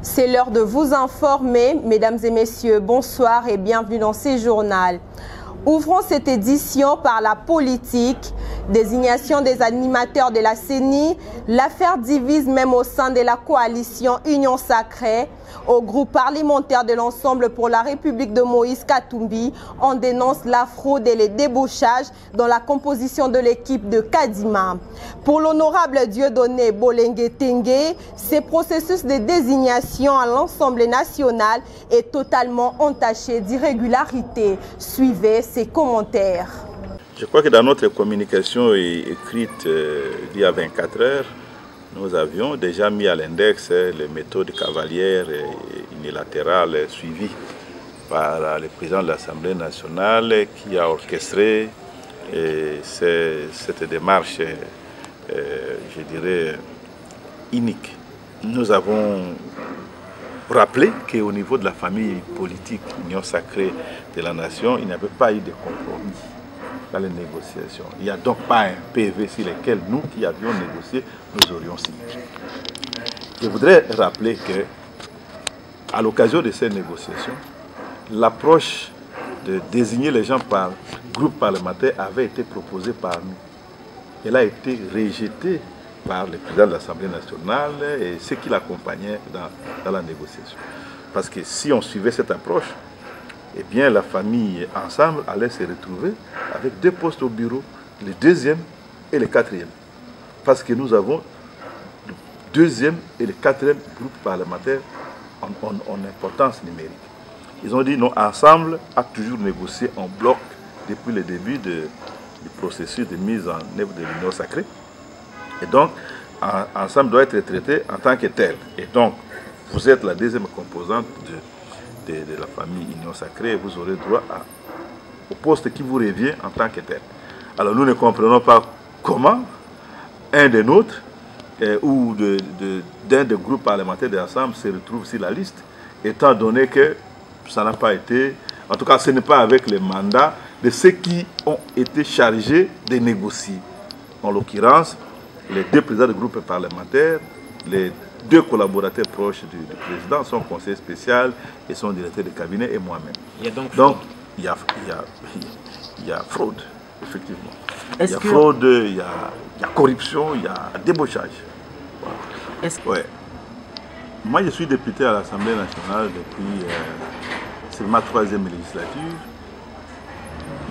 C'est l'heure de vous informer, mesdames et messieurs, bonsoir et bienvenue dans ces journaux. Ouvrons cette édition par la politique, désignation des animateurs de la CENI. L'affaire divise même au sein de la coalition Union Sacrée. Au groupe parlementaire de l'Ensemble pour la République de Moïse Katumbi, on dénonce la fraude et les débauchages dans la composition de l'équipe de Kadima. Pour l'honorable Dieudonné Bolengue Tengue, ce processus de désignation à l'Assemblée nationale est totalement entaché d'irrégularité. Suivez ses commentaires. Je crois que dans notre communication écrite il y a 24 heures, nous avions déjà mis à l'index les méthodes cavalières et unilatérales suivies par le président de l'Assemblée nationale qui a orchestré cette démarche, je dirais, inique. Nous avons rappelé qu'au niveau de la famille politique Union Sacrée de la Nation, il n'y avait pas eu de compromis dans les négociations. Il n'y a donc pas un PV sur lequel nous qui avions négocié, nous aurions signé. Je voudrais rappeler que, à l'occasion de ces négociations, l'approche de désigner les gens par groupe parlementaire avait été proposée par nous. Elle a été rejetée par le président de l'Assemblée nationale et ceux qui l'accompagnaient dans la négociation. Parce que si on suivait cette approche, eh bien la famille ensemble allait se retrouver avec 2 postes au bureau, le 2e et le 4e. Parce que nous avons le 2e et le 4e groupe parlementaire en importance numérique. Ils ont dit non, ensemble a toujours négocié en bloc depuis le début du processus de mise en œuvre de l'Union Sacrée. Et donc, ensemble doit être traité en tant que tel. Et donc, vous êtes la 2e composante de la famille Union Sacrée, vous aurez droit au poste qui vous revient en tant que tel. Alors nous ne comprenons pas comment un des nôtres ou d'un des groupes parlementaires de l'Assemblée se retrouve sur la liste, étant donné que ça n'a pas été, en tout cas ce n'est pas avec les mandats de ceux qui ont été chargés de négocier. En l'occurrence, les 2 présidents de groupes parlementaires, les 2 collaborateurs proches du président, son conseiller spécial et son directeur de cabinet et moi-même. Il y a donc il y a fraude, effectivement. Il y a fraude, il y a corruption, il y a débauchage. Voilà. Ouais. Moi, je suis député à l'Assemblée nationale depuis c'est ma 3e législature.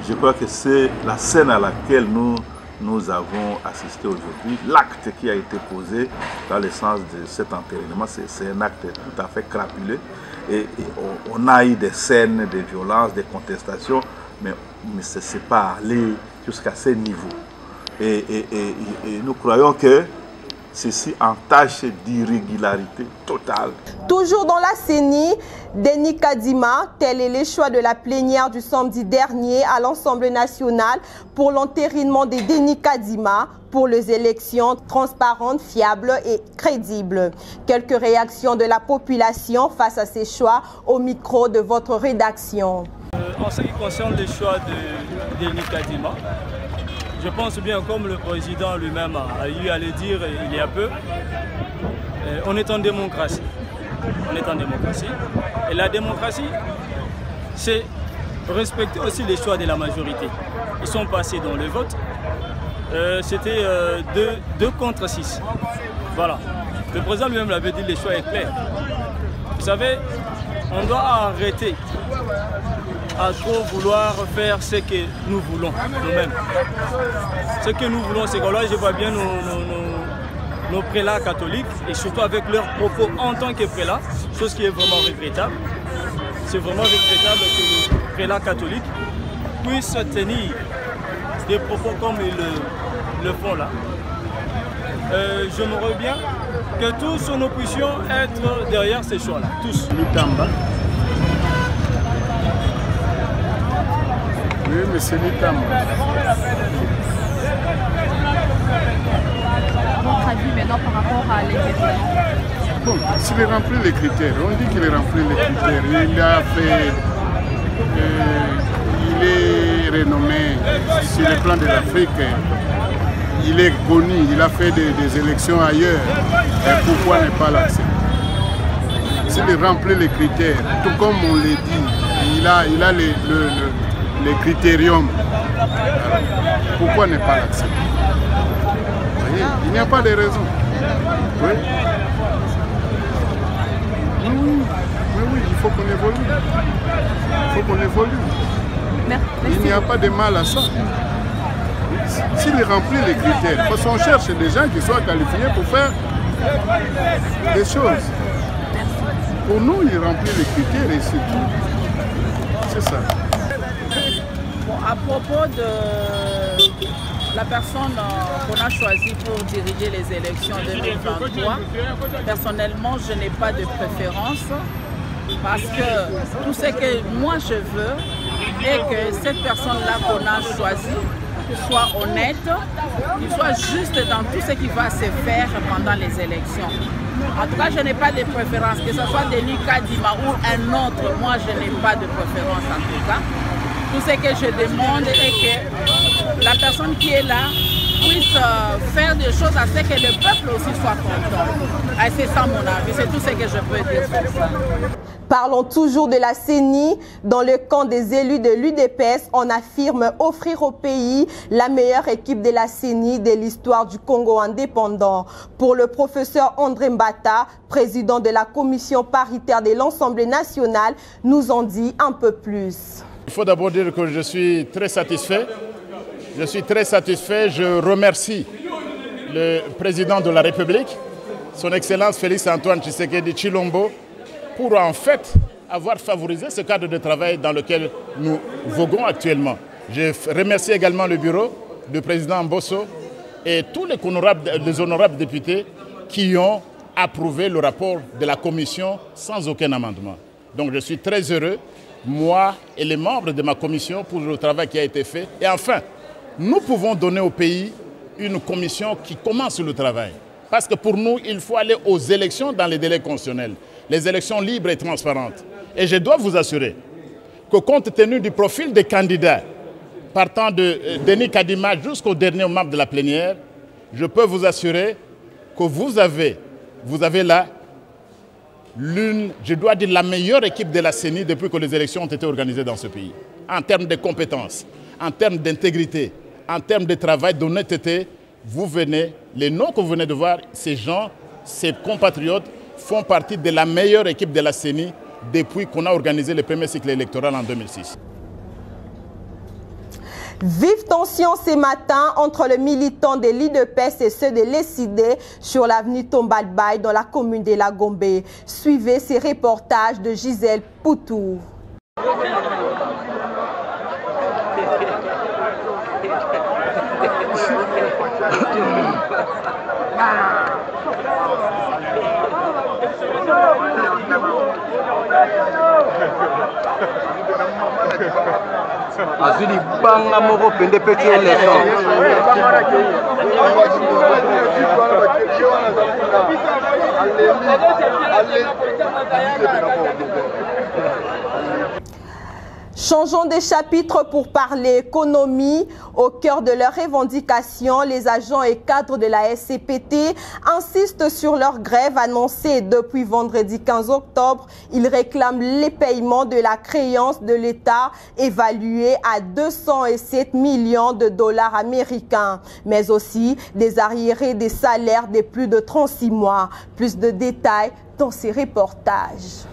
Je crois que c'est la scène à laquelle nous avons assisté aujourd'hui. L'acte qui a été posé dans le sens de cet entérinement, c'est un acte tout à fait crapuleux. Et on a eu des scènes de violence, des contestations, mais ce n'est pas allé jusqu'à ce niveau. Et nous croyons que ceci entache d'irrégularité totale. Toujours dans la CENI, Denis Kadima, tel est le choix de la plénière du samedi dernier à l'Assemblée nationale pour l'entérinement de Denis Kadima pour les élections transparentes, fiables et crédibles. Quelques réactions de la population face à ces choix au micro de votre rédaction. En ce qui concerne le choix de Denis Kadima, je pense bien, comme le président lui-même a eu à le dire il y a peu, on est en démocratie. On est en démocratie. Et la démocratie, c'est respecter aussi les choix de la majorité. Ils sont passés dans le vote. C'était 2 contre 6. Voilà. Le président lui-même l'avait dit, le choix est clair. Vous savez, on doit arrêter à trop vouloir faire ce que nous voulons nous-mêmes. Ce que nous voulons, c'est que là, je vois bien nos prélats catholiques, et surtout avec leurs propos en tant que prélats, chose qui est vraiment regrettable. c'est vraiment regrettable que le prélat catholique puisse tenir des propos comme ils le font là. J'aimerais bien que tous nous puissions être derrière ces choix-là, tous. Litamba. Oui, mais c'est Litamba. Votre avis maintenant par rapport à l'événement? Bon, s'il remplit les critères, on dit qu'il remplit les critères. Il a fait... il est renommé sur le plan de l'Afrique. Il est connu, il a fait des élections ailleurs. Et pourquoi ne pas l'accepter? S'il remplit les critères, tout comme on l'a dit, il a les critériums. Pourquoi ne pas l'accepter? Il n'y a pas de raison. Oui. Oui, il faut qu'on évolue. Il faut qu'on évolue. Merci. Il n'y a pas de mal à ça. S'il remplit les critères, parce qu'on cherche des gens qui soient qualifiés pour faire des choses. Pour nous, il remplit les critères et c'est tout. C'est ça. Bon, à propos de la personne qu'on a choisie pour diriger les élections 2023, personnellement, je n'ai pas de préférence parce que tout ce que moi je veux est que cette personne-là qu'on a choisie soit honnête, qu'il soit juste dans tout ce qui va se faire pendant les élections. En tout cas, je n'ai pas de préférence, que ce soit Denis Kadima ou un autre, moi je n'ai pas de préférence en tout cas. Tout ce que je demande est que la personne qui est là puisse faire des choses à ce que le peuple aussi soit content. Et c'est ça mon avis, c'est tout ce que je peux dire sur ça. Parlons toujours de la CENI. Dans le camp des élus de l'UDPS, on affirme offrir au pays la meilleure équipe de la CENI de l'histoire du Congo indépendant. Pour le professeur André Mbata, président de la commission paritaire de l'Assemblée nationale, nous en dit un peu plus. Il faut d'abord dire que je suis très satisfait. Je suis très satisfait. Je remercie le président de la République, son Excellence Félix Antoine Tshisekedi Tshilombo, pour en fait avoir favorisé ce cadre de travail dans lequel nous voguons actuellement. Je remercie également le bureau du président Mbosso et tous les honorables députés qui ont approuvé le rapport de la commission sans aucun amendement. Donc je suis très heureux, moi et les membres de ma commission, pour le travail qui a été fait. Et enfin, nous pouvons donner au pays une commission qui commence le travail. Parce que pour nous, il faut aller aux élections dans les délais constitutionnels. Les élections libres et transparentes. Et je dois vous assurer que compte tenu du profil des candidats, partant de Denis Kadima jusqu'au dernier membre de la plénière, je peux vous assurer que vous avez là je dois dire, la meilleure équipe de la CENI depuis que les élections ont été organisées dans ce pays. En termes de compétences, en termes d'intégrité, en termes de travail, d'honnêteté, vous venez, les noms que vous venez de voir, ces gens, ces compatriotes, font partie de la meilleure équipe de la CENI depuis qu'on a organisé le premier cycle électoral en 2006. Vive tension ce matin entre les militants de l'UDPS et ceux de l'ESID sur l'avenue Tombalbaye dans la commune de La Gombe. Suivez ces reportages de Gisèle Poutou. Azuli banga moko pende petit élection. Changeons de chapitre pour parler économie. Au cœur de leurs revendications, les agents et cadres de la SCPT insistent sur leur grève annoncée depuis vendredi 15 octobre. Ils réclament les paiements de la créance de l'État évaluée à 207 millions de dollars américains, mais aussi des arriérés des salaires de plus de 36 mois. Plus de détails dans ces reportages.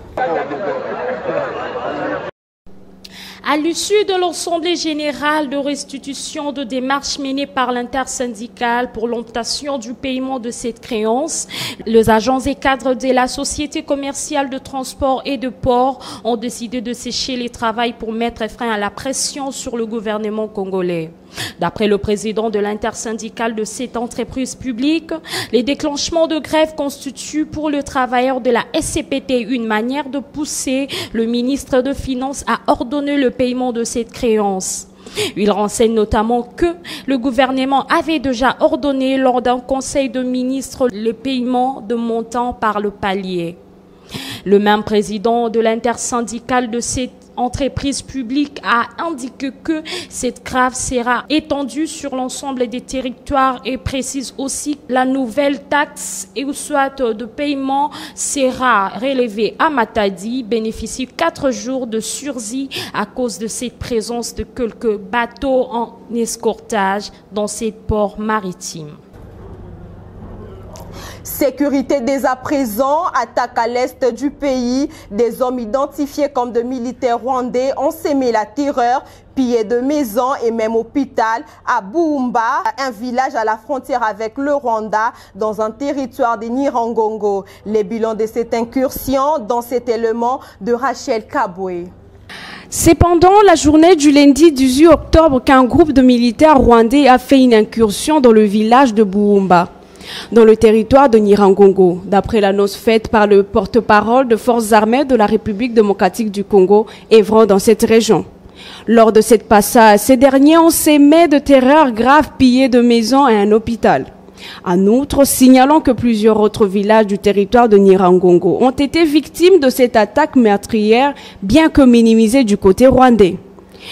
À l'issue de l'Assemblée générale de restitution de démarches menées par l'intersyndicale pour l'obtention du paiement de cette créance, les agents et cadres de la Société commerciale de transport et de port ont décidé de sécher les travaux pour mettre frein à la pression sur le gouvernement congolais. D'après le président de l'intersyndicale de cette entreprise publique, les déclenchements de grève constituent pour le travailleur de la SCPT une manière de pousser le ministre de Finances à ordonner le paiement de cette créance. Il renseigne notamment que le gouvernement avait déjà ordonné lors d'un conseil de ministres le paiement de montants par le palier. Le même président de l'intersyndicale de cette entreprise publique a indiqué que cette grève sera étendue sur l'ensemble des territoires et précise aussi que la nouvelle taxe et soit de paiement sera relevée à Matadi, bénéficie 4 jours de sursis à cause de cette présence de quelques bateaux en escortage dans ces ports maritimes. Sécurité dès à présent, attaque à l'est du pays. Des hommes identifiés comme de militaires rwandais ont sémé la terreur, pillé de maisons et même hôpital à Buumba, un village à la frontière avec le Rwanda, dans un territoire de Nyiragongo. Les bilans de cette incursion dans cet élément de Rachel Kabwe. C'est pendant la journée du lundi 18 octobre qu'un groupe de militaires rwandais a fait une incursion dans le village de Buumba, dans le territoire de Nyiragongo, d'après l'annonce faite par le porte-parole de forces armées de la République démocratique du Congo, œuvrant dans cette région. Lors de cette passage, ces derniers ont sémé de terreur grave, pillé de maisons et un hôpital. En outre, signalant que plusieurs autres villages du territoire de Nyiragongo ont été victimes de cette attaque meurtrière, bien que minimisée du côté rwandais.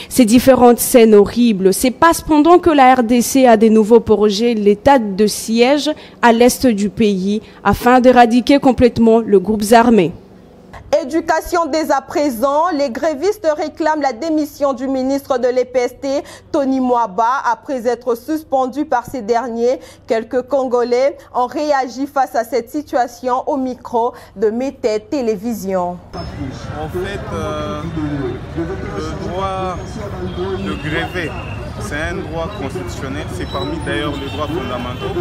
Ces différentes scènes horribles se passent pendant que la RDC a de nouveaux projets l'état de siège à l'est du pays afin d'éradiquer complètement le groupe armé. Éducation dès à présent, les grévistes réclament la démission du ministre de l'EPST, Tony Mwaba, après être suspendu par ces derniers. Quelques Congolais ont réagi face à cette situation au micro de Mété Télévision. En fait, le droit de gréver, c'est un droit constitutionnel, c'est parmi d'ailleurs les droits fondamentaux.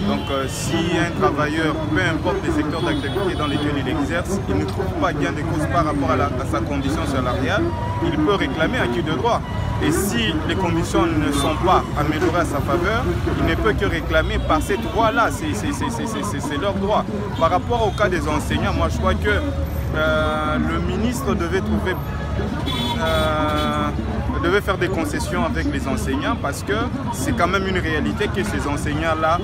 Donc si un travailleur, peu importe les secteurs d'activité dans lesquels il exerce, il ne trouve pas gain de cause par rapport à sa condition salariale, il peut réclamer acquis de droit. Et si les conditions ne sont pas améliorées à sa faveur, il ne peut que réclamer par cette voie-là, c'est leur droit. Par rapport au cas des enseignants, moi je crois que le ministre devait faire des concessions avec les enseignants parce que c'est quand même une réalité que ces enseignants-là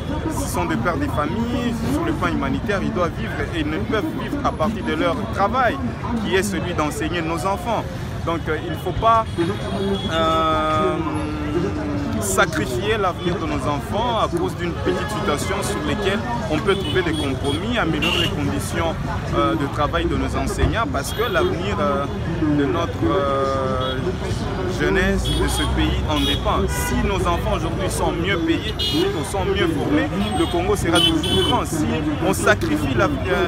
sont des pères des familles, sur le plan humanitaire, ils doivent vivre et ils ne peuvent vivre à partir de leur travail qui est celui d'enseigner nos enfants. Donc il ne faut pas sacrifier l'avenir de nos enfants à cause d'une petite situation sur laquelle on peut trouver des compromis, améliorer les conditions de travail de nos enseignants parce que l'avenir de notre jeunesse de ce pays en dépend. Si nos enfants aujourd'hui sont mieux payés, sont mieux formés, le Congo sera toujours grand. Si on sacrifie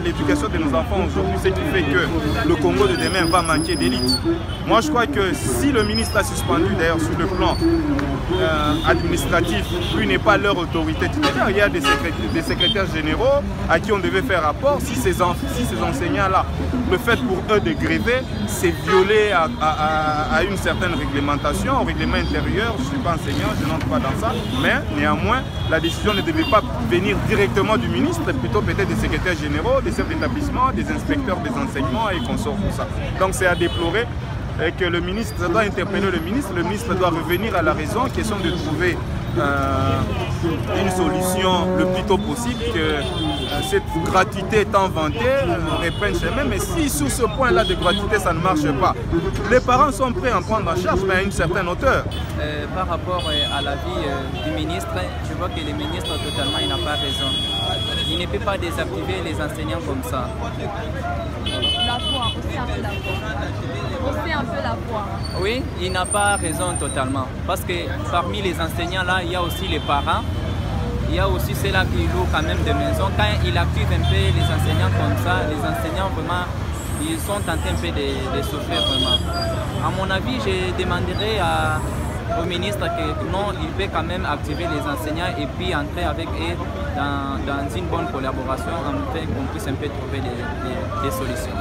l'éducation de nos enfants aujourd'hui, ce qui fait que le Congo de demain va manquer d'élite. Moi je crois que si le ministre a suspendu d'ailleurs sur le plan administratif, lui n'est pas leur autorité titulaire, il y a des secrétaires généraux à qui on devait faire rapport. Si ces enseignants-là, le fait pour eux de gréver, c'est violer à une certaine réglementation, au règlement intérieur. Je ne suis pas enseignant, je n'entre pas dans ça, mais néanmoins, la décision ne devait pas venir directement du ministre, plutôt peut-être des secrétaires généraux, des chefs d'établissement, des inspecteurs des enseignements et consorts, tout ça. Donc c'est à déplorer. Et que le ministre doit interpeller le ministre doit revenir à la raison, question de trouver une solution le plus tôt possible, que cette gratuité étant vantée reprenne chez eux. Mais si sur ce point-là de gratuité ça ne marche pas, les parents sont prêts à en prendre en charge, mais à une certaine hauteur. Par rapport à l'avis du ministre, je vois que le ministre totalement il n'a pas raison. Il ne peut pas désactiver les enseignants comme ça. La voix, on fait un peu la voix. Oui, il n'a pas raison totalement. Parce que parmi les enseignants là, il y a aussi les parents. Il y a aussi ceux-là qui louent quand même des maisons. Quand il active un peu les enseignants comme ça, les enseignants vraiment ils sont en train un peu de souffrir vraiment. À mon avis, je demanderai au ministre que non, il peut quand même activer les enseignants et puis entrer avec eux dans une bonne collaboration afin qu'on puisse un peu trouver des solutions.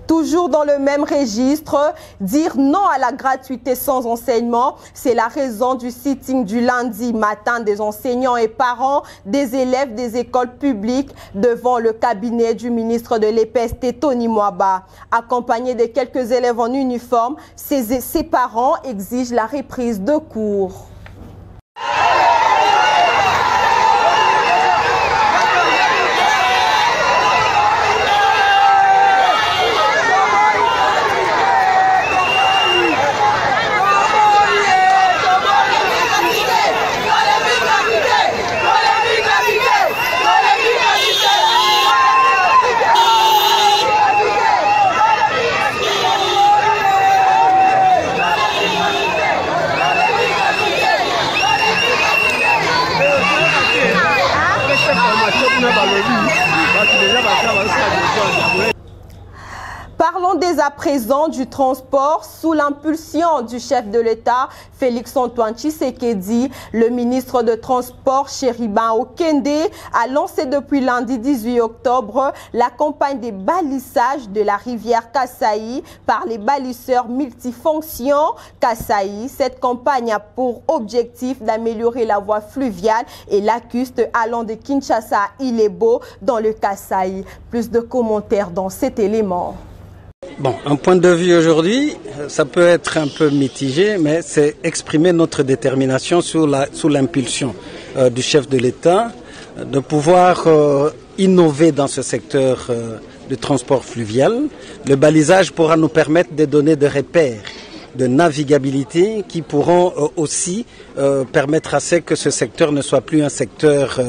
Toujours dans le même registre, dire non à la gratuité sans enseignement, c'est la raison du sitting du lundi matin des enseignants et parents des élèves des écoles publiques devant le cabinet du ministre de l'EPST, Tony Mwaba. Accompagné de quelques élèves en uniforme, ses parents exigent la reprise de cours. Parlons dès à présent du transport. Sous l'impulsion du chef de l'État, Félix-Antoine Tshisekedi, le ministre de Transport, Chériban Okende, a lancé depuis lundi 18 octobre la campagne des balissages de la rivière Kasaï par les balisseurs multifonctions Kasaï. Cette campagne a pour objectif d'améliorer la voie fluviale et lacustre allant de Kinshasa à Ilebo dans le Kasaï. Plus de commentaires dans cet élément. Bon, un point de vue aujourd'hui, ça peut être un peu mitigé, mais c'est exprimer notre détermination sous l'impulsion du chef de l'État de pouvoir innover dans ce secteur de transport fluvial. Le balisage pourra nous permettre de donner des repères de navigabilité qui pourront aussi permettre à ce que ce secteur ne soit plus un secteur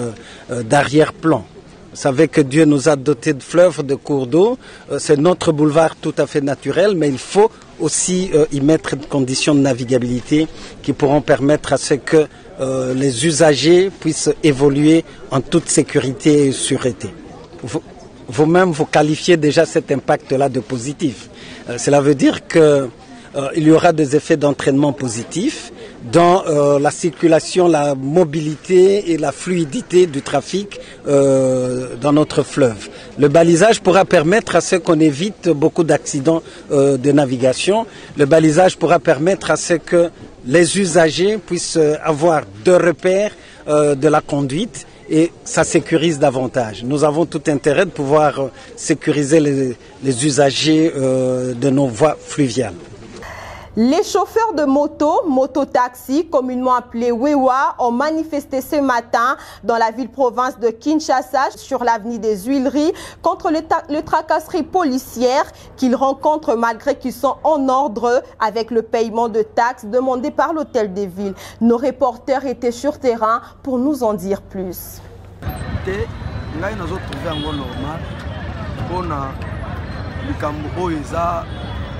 d'arrière-plan. Vous savez que Dieu nous a dotés de fleuves, de cours d'eau. C'est notre boulevard tout à fait naturel, mais il faut aussi y mettre des conditions de navigabilité qui pourront permettre à ce que les usagers puissent évoluer en toute sécurité et sûreté. Vous-même, vous qualifiez déjà cet impact-là de positif. Cela veut dire que il y aura des effets d'entraînement positifs dans la circulation, la mobilité et la fluidité du trafic dans notre fleuve. Le balisage pourra permettre à ce qu'on évite beaucoup d'accidents de navigation. Le balisage pourra permettre à ce que les usagers puissent avoir de repères de la conduite et ça sécurise davantage. Nous avons tout intérêt de pouvoir sécuriser les usagers de nos voies fluviales. Les chauffeurs de moto-taxi, communément appelés Wewa, ont manifesté ce matin dans la ville-province de Kinshasa, sur l'avenue des Huileries, contre le tracasserie policière qu'ils rencontrent malgré qu'ils sont en ordre avec le paiement de taxes demandé par l'hôtel des villes. Nos reporters étaient sur terrain pour nous en dire plus.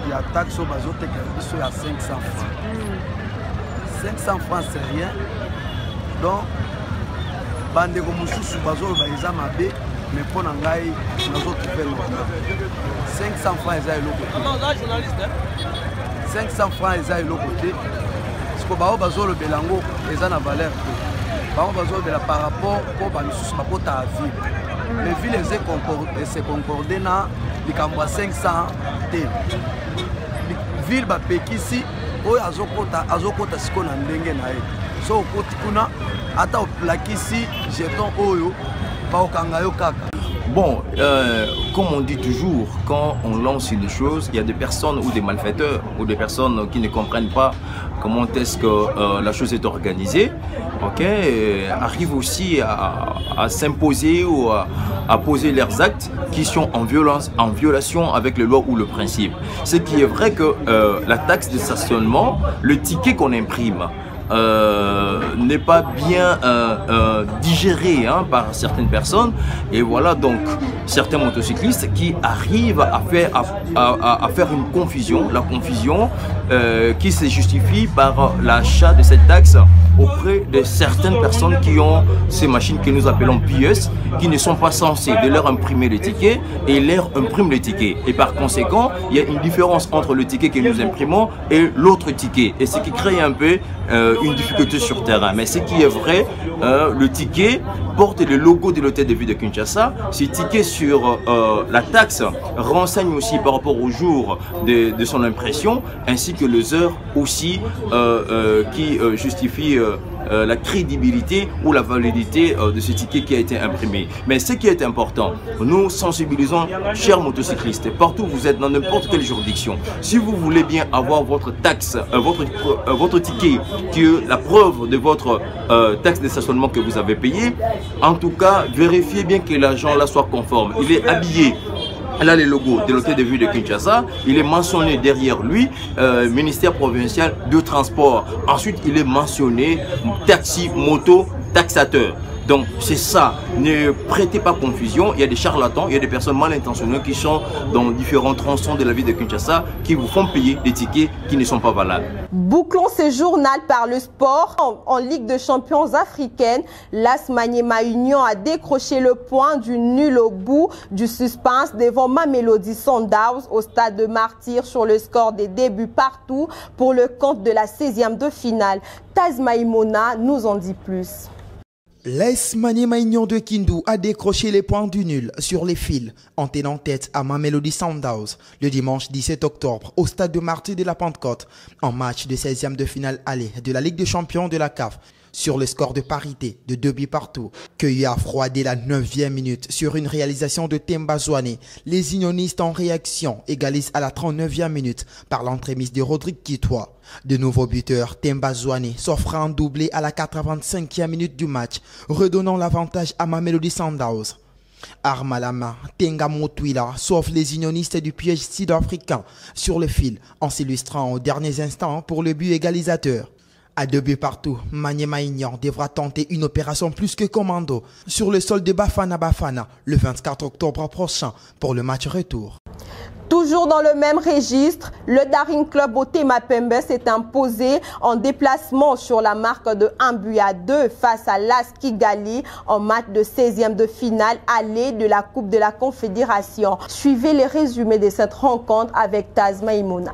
Il y a taxe au bateau qui est à 500 francs. 500 francs, c'est rien. Donc, bande comme sous bateau, ils ont mabé, mais pour n'engager, nous autres fait normal. 500 francs, ils ont l'autre côté. 500 francs, ils ont l'autre côté. Parce que le bateau, le belango, ils ont la valeur. Le bateau, par rapport au bateau, à la ville. Les villes, elles se concordent dans les 500 T. Ville bapekisi oyo azokota siko na ndenge na ye so okoti kuna ata oplakisi jeton oyo baokanga yo kaka. Bon, comme on dit toujours, quand on lance une chose, il y a des personnes ou des malfaiteurs ou des personnes qui ne comprennent pas comment est-ce que la chose est organisée, arrivent aussi à s'imposer ou à poser leurs actes qui sont en violation avec les lois ou le principe. Ce qui est vrai que la taxe de stationnement, le ticket qu'on imprime, n'est pas bien digéré par certaines personnes, et voilà donc certains motocyclistes qui arrivent à faire une confusion, la confusion qui se justifie par l'achat de cette taxe auprès de certaines personnes qui ont ces machines que nous appelons POS, qui ne sont pas censées de leur imprimer les tickets et leur impriment les tickets. Et par conséquent, il y a une différence entre le ticket que nous imprimons et l'autre ticket. Et ce qui crée un peu une difficulté sur terrain. Mais ce qui est vrai, le ticket porte le logo de l'hôtel de ville de Kinshasa. Ce ticket sur la taxe renseigne aussi par rapport au jour de son impression, ainsi que les heures aussi qui justifient la crédibilité ou la validité de ce ticket qui a été imprimé. Mais ce qui est important, nous sensibilisons, chers motocyclistes, partout où vous êtes, dans n'importe quelle juridiction, si vous voulez bien avoir votre taxe, votre ticket, qui est la preuve de votre taxe de stationnement que vous avez payé, en tout cas, vérifiez bien que l'agent là soit conforme. Il est habillé. Là, le logo de l'hôtel de ville de Kinshasa, il est mentionné derrière lui, ministère provincial de transport. Ensuite, il est mentionné taxi, moto, taxateur. Donc c'est ça, ne prêtez pas confusion, il y a des charlatans, il y a des personnes mal intentionnées qui sont dans différents tronçons de la ville de Kinshasa qui vous font payer des tickets qui ne sont pas valables. Bouclons ce journal par le sport. En Ligue de champions africaine, l'AS Maniema Union a décroché le point du nul au bout du suspense devant Mamelodi Sundowns au stade de Martyr sur le score des débuts partout pour le compte de la 16e de finale. Taz Maïmona nous en dit plus. L'AS Maniema Union de Kindu a décroché les points du nul sur les fils en tenant tête à Mamelodi Sundowns le dimanche 17 octobre au stade de Martyr de la Pentecôte en match de 16e de finale aller de la Ligue des champions de la CAF sur le score de parité de 2 buts partout. Cueilli à froid dès la 9e minute sur une réalisation de Temba Zwane, les unionistes en réaction égalisent à la 39e minute par l'entremise de Rodrigue Kitois. De nouveaux buteurs, Temba Zwane s'offre un doublé à la 85e minute du match, redonnant l'avantage à Mamelodi Sundowns. Arme à la main, Tenga Motwila sauve les unionistes du piège sud-africain sur le fil en s'illustrant aux derniers instants pour le but égalisateur. À 2 buts partout, Maniema Union devra tenter une opération plus que commando sur le sol de Bafana Bafana le 24 octobre prochain pour le match retour. Toujours dans le même registre, le Daring Club Motema Pembe s'est imposé en déplacement sur la marque de 1-2 face à l'AS Kigali en match de 16e de finale aller de la Coupe de la Confédération. Suivez les résumés de cette rencontre avec Taz Maïmona.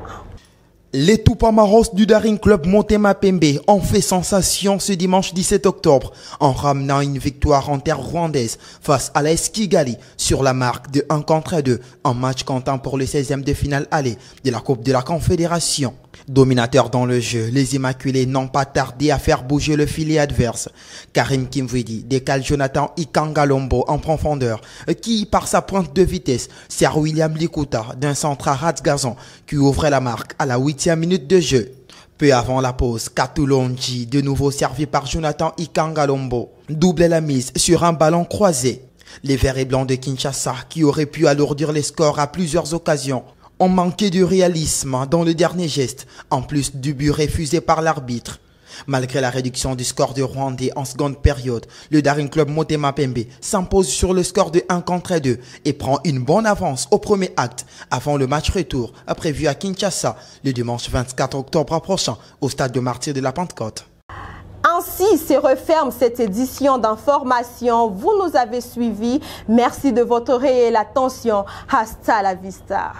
Les Tupamaros du Daring Club Motema Pembe ont fait sensation ce dimanche 17 octobre en ramenant une victoire en terre rwandaise face à l'AS Kigali sur la marque de 1-2 en match comptant pour le 16e de finale aller de la Coupe de la Confédération. Dominateurs dans le jeu, les Immaculés n'ont pas tardé à faire bouger le filet adverse. Karim Kimvidi décale Jonathan Ikangalombo en profondeur, qui, par sa pointe de vitesse, sert William Likuta d'un centre à Ratzgazon qui ouvrait la marque à la 8e minute de jeu. Peu avant la pause, Katulonji, de nouveau servi par Jonathan Ikangalombo, doublait la mise sur un ballon croisé. Les Verts et Blancs de Kinshasa, qui auraient pu alourdir les scores à plusieurs occasions, ont manqué de réalisme dans le dernier geste, en plus du but refusé par l'arbitre. Malgré la réduction du score de Rwandais en seconde période, le Daring Club Motema Pembe s'impose sur le score de 1-2 et prend une bonne avance au premier acte avant le match retour prévu à Kinshasa le dimanche 24 octobre prochain au stade de Martyr de la Pentecôte. Ainsi se referme cette édition d'information. Vous nous avez suivis. Merci de votre réelle attention. Hasta la vista.